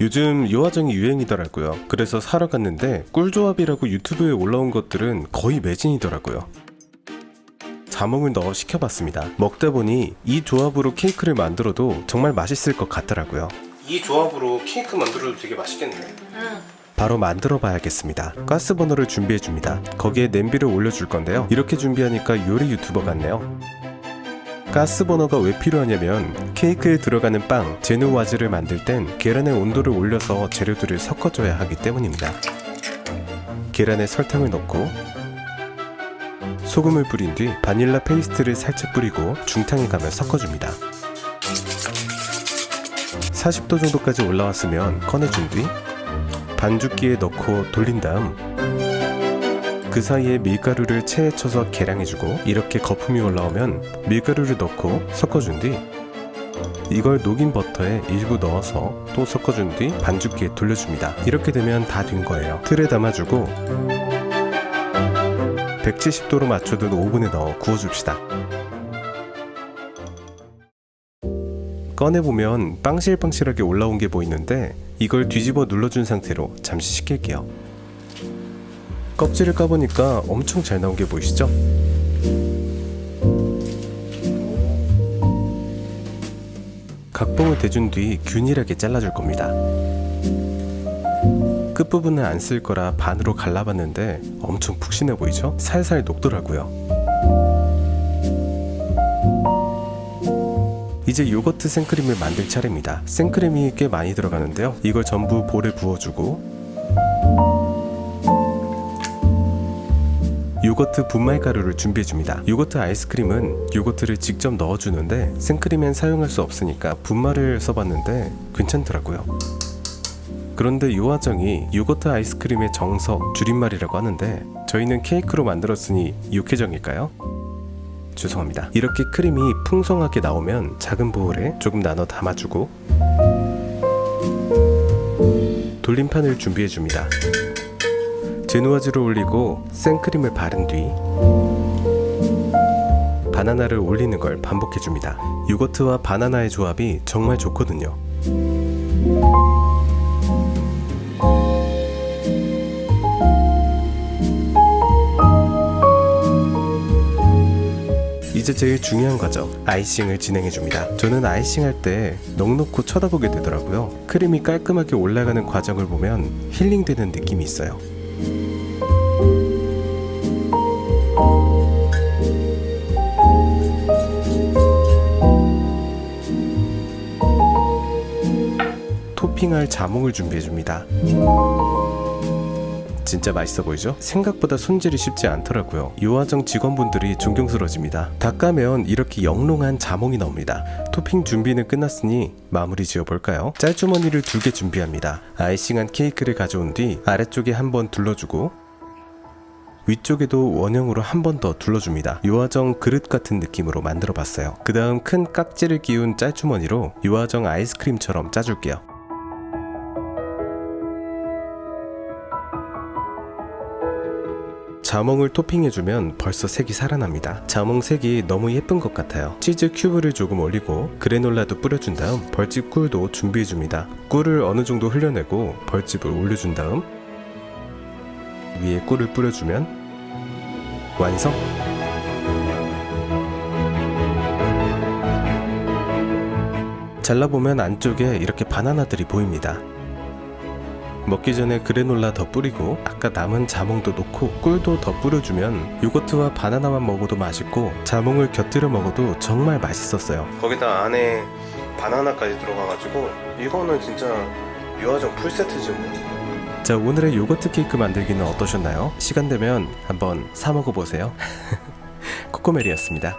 요즘 요아정이 유행이더라고요. 그래서 사러 갔는데 꿀조합이라고 유튜브에 올라온 것들은 거의 매진이더라고요. 자몽을 넣어 시켜봤습니다. 먹다 보니 이 조합으로 케이크를 만들어도 정말 맛있을 것 같더라고요. 이 조합으로 케이크 만들어도 되게 맛있겠네. 바로 만들어 봐야겠습니다. 가스버너를 준비해 줍니다. 거기에 냄비를 올려줄 건데요. 이렇게 준비하니까 요리 유튜버 같네요. 가스버너가 왜 필요하냐면 케이크에 들어가는 빵, 제누와즈를 만들 땐 계란의 온도를 올려서 재료들을 섞어줘야 하기 때문입니다. 계란에 설탕을 넣고 소금을 뿌린 뒤 바닐라 페이스트를 살짝 뿌리고 중탕에 가며 섞어줍니다. 40도 정도까지 올라왔으면 꺼내준 뒤 반죽기에 넣고 돌린 다음 그 사이에 밀가루를 체에 쳐서 계량해주고 이렇게 거품이 올라오면 밀가루를 넣고 섞어준 뒤 이걸 녹인 버터에 일부 넣어서 또 섞어준 뒤 반죽기에 돌려줍니다. 이렇게 되면 다 된 거예요. 틀에 담아주고 170도로 맞춰둔 오븐에 넣어 구워줍시다. 꺼내보면 빵실빵실하게 올라온 게 보이는데 이걸 뒤집어 눌러준 상태로 잠시 식힐게요. 껍질을 까보니까 엄청 잘 나온 게 보이시죠? 각봉을 대준 뒤 균일하게 잘라줄 겁니다. 끝부분은 안 쓸 거라 반으로 갈라봤는데 엄청 푹신해 보이죠? 살살 녹더라고요. 이제 요거트 생크림을 만들 차례입니다. 생크림이 꽤 많이 들어가는데요. 이걸 전부 볼에 부어주고 요거트 분말 가루를 준비해줍니다. 요거트 아이스크림은 요거트를 직접 넣어주는데 생크림엔 사용할 수 없으니까 분말을 써봤는데 괜찮더라고요. 그런데 요아정이 요거트 아이스크림의 정석 줄임말이라고 하는데 저희는 케이크로 만들었으니 육회정일까요? 죄송합니다. 이렇게 크림이 풍성하게 나오면 작은 보울에 조금 나눠 담아주고 돌림판을 준비해줍니다. 제누아즈를 올리고 생크림을 바른 뒤 바나나를 올리는 걸 반복해줍니다. 요거트와 바나나의 조합이 정말 좋거든요. 이제 제일 중요한 과정, 아이싱을 진행해줍니다. 저는 아이싱할 때 넋놓고 쳐다보게 되더라고요. 크림이 깔끔하게 올라가는 과정을 보면 힐링되는 느낌이 있어요. 토핑할 자몽을 준비해줍니다. 진짜 맛있어 보이죠? 생각보다 손질이 쉽지 않더라고요. 요아정 직원분들이 존경스러워집니다. 다 까면 이렇게 영롱한 자몽이 나옵니다. 토핑 준비는 끝났으니 마무리 지어볼까요? 짤주머니를 2개 준비합니다. 아이싱한 케이크를 가져온 뒤 아래쪽에 한번 둘러주고 위쪽에도 원형으로 한 번 더 둘러줍니다. 요아정 그릇 같은 느낌으로 만들어봤어요. 그 다음 큰 깍지를 끼운 짤주머니로 요아정 아이스크림처럼 짜줄게요. 자몽을 토핑해주면 벌써 색이 살아납니다. 자몽 색이 너무 예쁜 것 같아요. 치즈 큐브를 조금 올리고 그래놀라도 뿌려준 다음 벌집 꿀도 준비해줍니다. 꿀을 어느 정도 흘려내고 벌집을 올려준 다음 위에 꿀을 뿌려주면 완성! 잘라보면 안쪽에 이렇게 바나나들이 보입니다. 먹기 전에 그래놀라 더 뿌리고 아까 남은 자몽도 넣고 꿀도 더 뿌려주면 요거트와 바나나만 먹어도 맛있고 자몽을 곁들여 먹어도 정말 맛있었어요. 거기다 안에 바나나까지 들어가가지고 이거는 진짜 요아정 풀세트지 뭐. 자, 오늘의 요거트 케이크 만들기는 어떠셨나요? 시간 되면 한번 사 먹어보세요. 코코멜이었습니다.